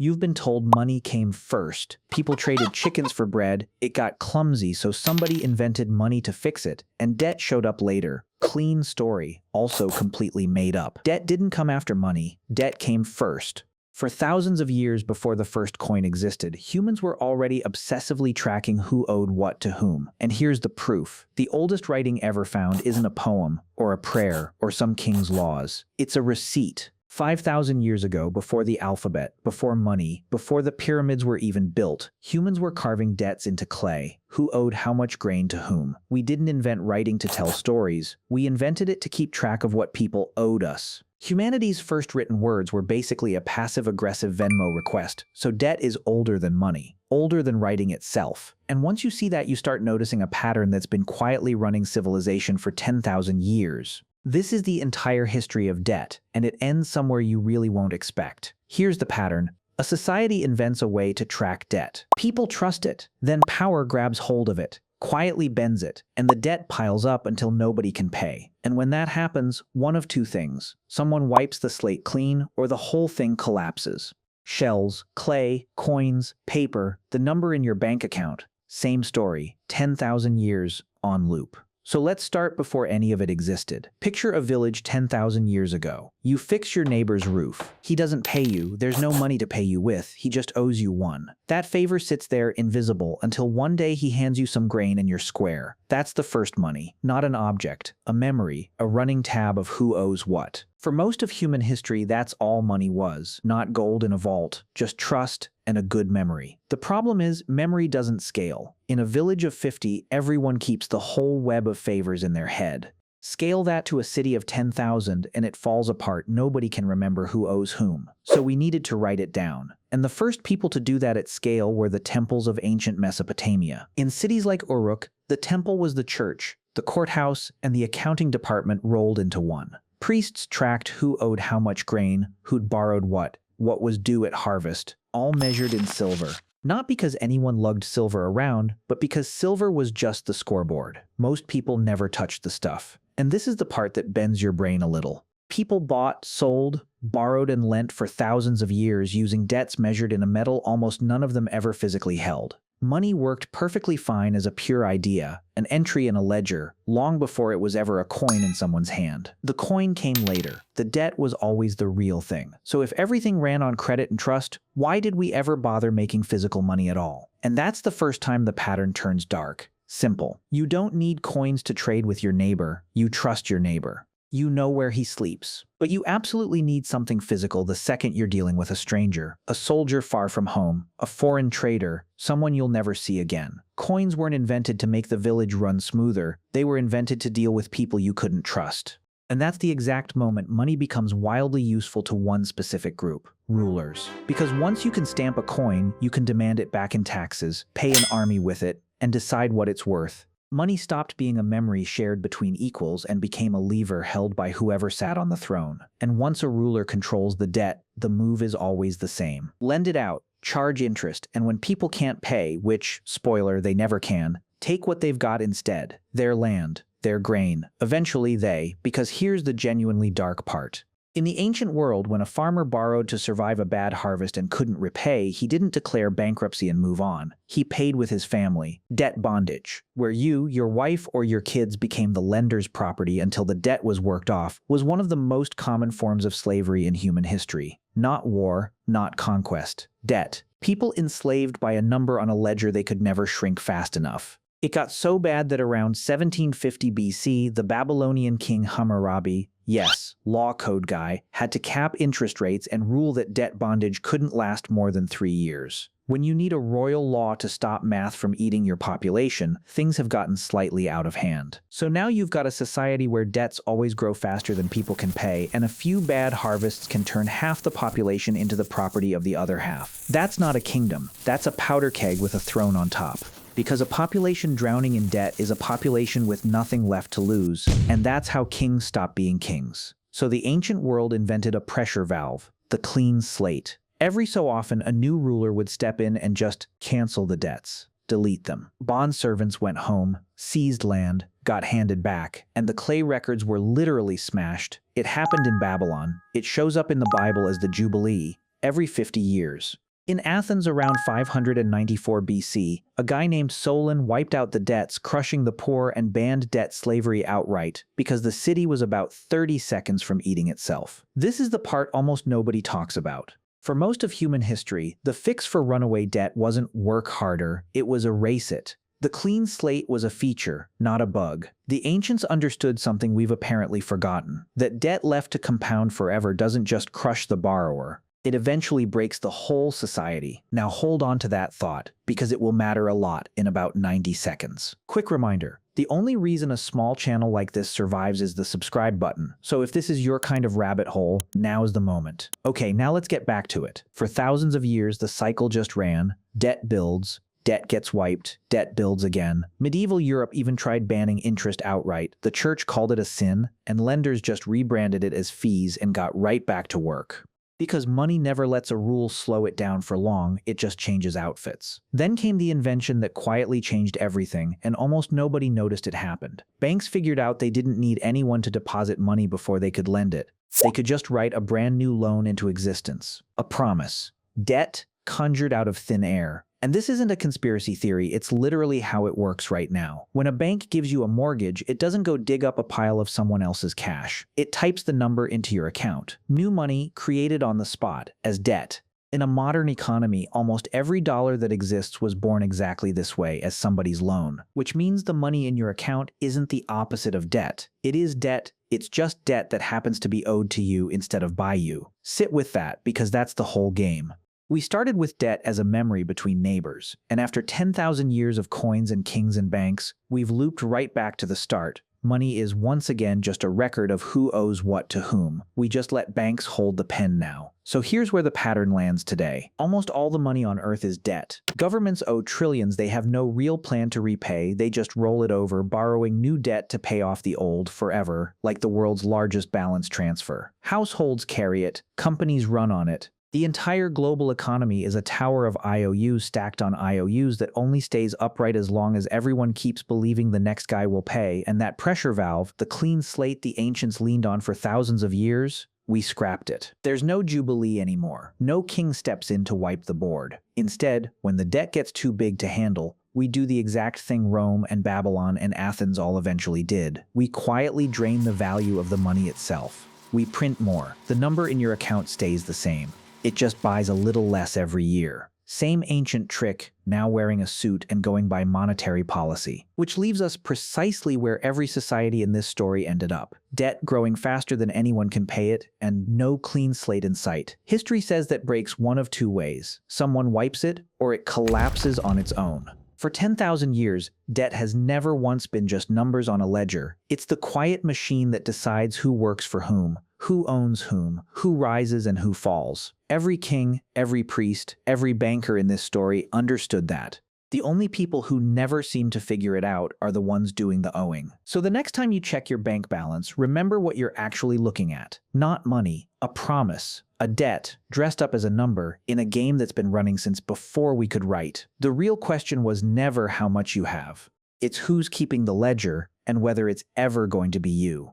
You've been told money came first. People traded chickens for bread. It got clumsy, so somebody invented money to fix it, and debt showed up later. Clean story, also completely made up. Debt didn't come after money. Debt came first. For thousands of years before the first coin existed, humans were already obsessively tracking who owed what to whom. And here's the proof. The oldest writing ever found isn't a poem, or a prayer, or some king's laws. It's a receipt. 5,000 years ago, before the alphabet, before money, before the pyramids were even built, humans were carving debts into clay. Who owed how much grain to whom? We didn't invent writing to tell stories. We invented it to keep track of what people owed us. Humanity's first written words were basically a passive-aggressive Venmo request, so debt is older than money, older than writing itself. And once you see that, you start noticing a pattern that's been quietly running civilization for 10,000 years. This is the entire history of debt, and it ends somewhere you really won't expect. Here's the pattern. A society invents a way to track debt. People trust it, then power grabs hold of it, quietly bends it, and the debt piles up until nobody can pay. And when that happens, one of two things. Someone wipes the slate clean, or the whole thing collapses. Shells, clay, coins, paper, the number in your bank account. Same story, 10,000 years on loop. So let's start before any of it existed. Picture a village 10,000 years ago. You fix your neighbor's roof. He doesn't pay you, there's no money to pay you with, he just owes you one. That favor sits there invisible until one day he hands you some grain and you're square. That's the first money, not an object, a memory, a running tab of who owes what. For most of human history, that's all money was, not gold in a vault, just trust and a good memory. The problem is, memory doesn't scale. In a village of 50, everyone keeps the whole web of favors in their head. Scale that to a city of 10,000 and it falls apart. Nobody can remember who owes whom. So we needed to write it down. And the first people to do that at scale were the temples of ancient Mesopotamia. In cities like Uruk, the temple was the church, the courthouse, and the accounting department rolled into one. Priests tracked who owed how much grain, who'd borrowed what was due at harvest, all measured in silver. Not because anyone lugged silver around, but because silver was just the scoreboard. Most people never touched the stuff. And this is the part that bends your brain a little. People bought, sold, borrowed, and lent for thousands of years using debts measured in a metal almost none of them ever physically held. Money worked perfectly fine as a pure idea, an entry in a ledger, long before it was ever a coin in someone's hand. The coin came later. The debt was always the real thing. So if everything ran on credit and trust, why did we ever bother making physical money at all? And that's the first time the pattern turns dark. Simple. You don't need coins to trade with your neighbor. You trust your neighbor. You know where he sleeps. But you absolutely need something physical the second you're dealing with a stranger, a soldier far from home, a foreign trader, someone you'll never see again. Coins weren't invented to make the village run smoother. They were invented to deal with people you couldn't trust. And that's the exact moment money becomes wildly useful to one specific group, rulers. Because once you can stamp a coin, you can demand it back in taxes, pay an army with it, and decide what it's worth. Money stopped being a memory shared between equals and became a lever held by whoever sat on the throne. And once a ruler controls the debt, the move is always the same. Lend it out, charge interest, and when people can't pay, which, spoiler, they never can, take what they've got instead. Their land, their grain. Eventually because here's the genuinely dark part. In the ancient world, when a farmer borrowed to survive a bad harvest and couldn't repay, he didn't declare bankruptcy and move on. He paid with his family. Debt bondage, where you, your wife, or your kids became the lender's property until the debt was worked off, was one of the most common forms of slavery in human history. Not war, not conquest. Debt. People enslaved by a number on a ledger they could never shrink fast enough. It got so bad that around 1750 BC, the Babylonian king Hammurabi, yes, law code guy, had to cap interest rates and rule that debt bondage couldn't last more than 3 years. When you need a royal law to stop math from eating your population, things have gotten slightly out of hand. So now you've got a society where debts always grow faster than people can pay, and a few bad harvests can turn half the population into the property of the other half. That's not a kingdom. That's a powder keg with a throne on top. Because a population drowning in debt is a population with nothing left to lose, and that's how kings stop being kings. So the ancient world invented a pressure valve, the clean slate. Every so often, a new ruler would step in and just cancel the debts, delete them. Bond servants went home, seized land, got handed back, and the clay records were literally smashed. It happened in Babylon. It shows up in the Bible as the Jubilee every 50 years. In Athens around 594 BC, a guy named Solon wiped out the debts, crushing the poor and banned debt slavery outright because the city was about 30 seconds from eating itself. This is the part almost nobody talks about. For most of human history, the fix for runaway debt wasn't work harder, it was erase it. The clean slate was a feature, not a bug. The ancients understood something we've apparently forgotten, that debt left to compound forever doesn't just crush the borrower. It eventually breaks the whole society. Now hold on to that thought, because it will matter a lot in about 90 seconds. Quick reminder, the only reason a small channel like this survives is the subscribe button, so if this is your kind of rabbit hole, now's the moment. Okay, now let's get back to it. For thousands of years, the cycle just ran. Debt builds, debt gets wiped, debt builds again. Medieval Europe even tried banning interest outright. The church called it a sin, and lenders just rebranded it as fees and got right back to work. Because money never lets a rule slow it down for long, it just changes outfits. Then came the invention that quietly changed everything, and almost nobody noticed it happened. Banks figured out they didn't need anyone to deposit money before they could lend it. They could just write a brand new loan into existence. A promise. Debt conjured out of thin air. And this isn't a conspiracy theory, it's literally how it works right now. When a bank gives you a mortgage, it doesn't go dig up a pile of someone else's cash. It types the number into your account. New money created on the spot as debt. In a modern economy, almost every dollar that exists was born exactly this way, as somebody's loan, which means the money in your account isn't the opposite of debt. It is debt, it's just debt that happens to be owed to you instead of by you. Sit with that, because that's the whole game. We started with debt as a memory between neighbors, and after 10,000 years of coins and kings and banks, we've looped right back to the start. Money is once again just a record of who owes what to whom. We just let banks hold the pen now. So here's where the pattern lands today. Almost all the money on Earth is debt. Governments owe trillions they have no real plan to repay, they just roll it over, borrowing new debt to pay off the old forever, like the world's largest balance transfer. Households carry it, companies run on it. The entire global economy is a tower of IOUs stacked on IOUs that only stays upright as long as everyone keeps believing the next guy will pay, and that pressure valve, the clean slate the ancients leaned on for thousands of years, we scrapped it. There's no jubilee anymore. No king steps in to wipe the board. Instead, when the debt gets too big to handle, we do the exact thing Rome and Babylon and Athens all eventually did. We quietly drain the value of the money itself. We print more. The number in your account stays the same. It just buys a little less every year. Same ancient trick, now wearing a suit and going by monetary policy. Which leaves us precisely where every society in this story ended up. Debt growing faster than anyone can pay it, and no clean slate in sight. History says that breaks one of two ways. Someone wipes it, or it collapses on its own. For 10,000 years, debt has never once been just numbers on a ledger. It's the quiet machine that decides who works for whom, who owns whom, who rises and who falls. Every king, every priest, every banker in this story understood that. The only people who never seem to figure it out are the ones doing the owing. So the next time you check your bank balance, remember what you're actually looking at. Not money, a promise, a debt, dressed up as a number, in a game that's been running since before we could write. The real question was never how much you have. It's who's keeping the ledger, and whether it's ever going to be you.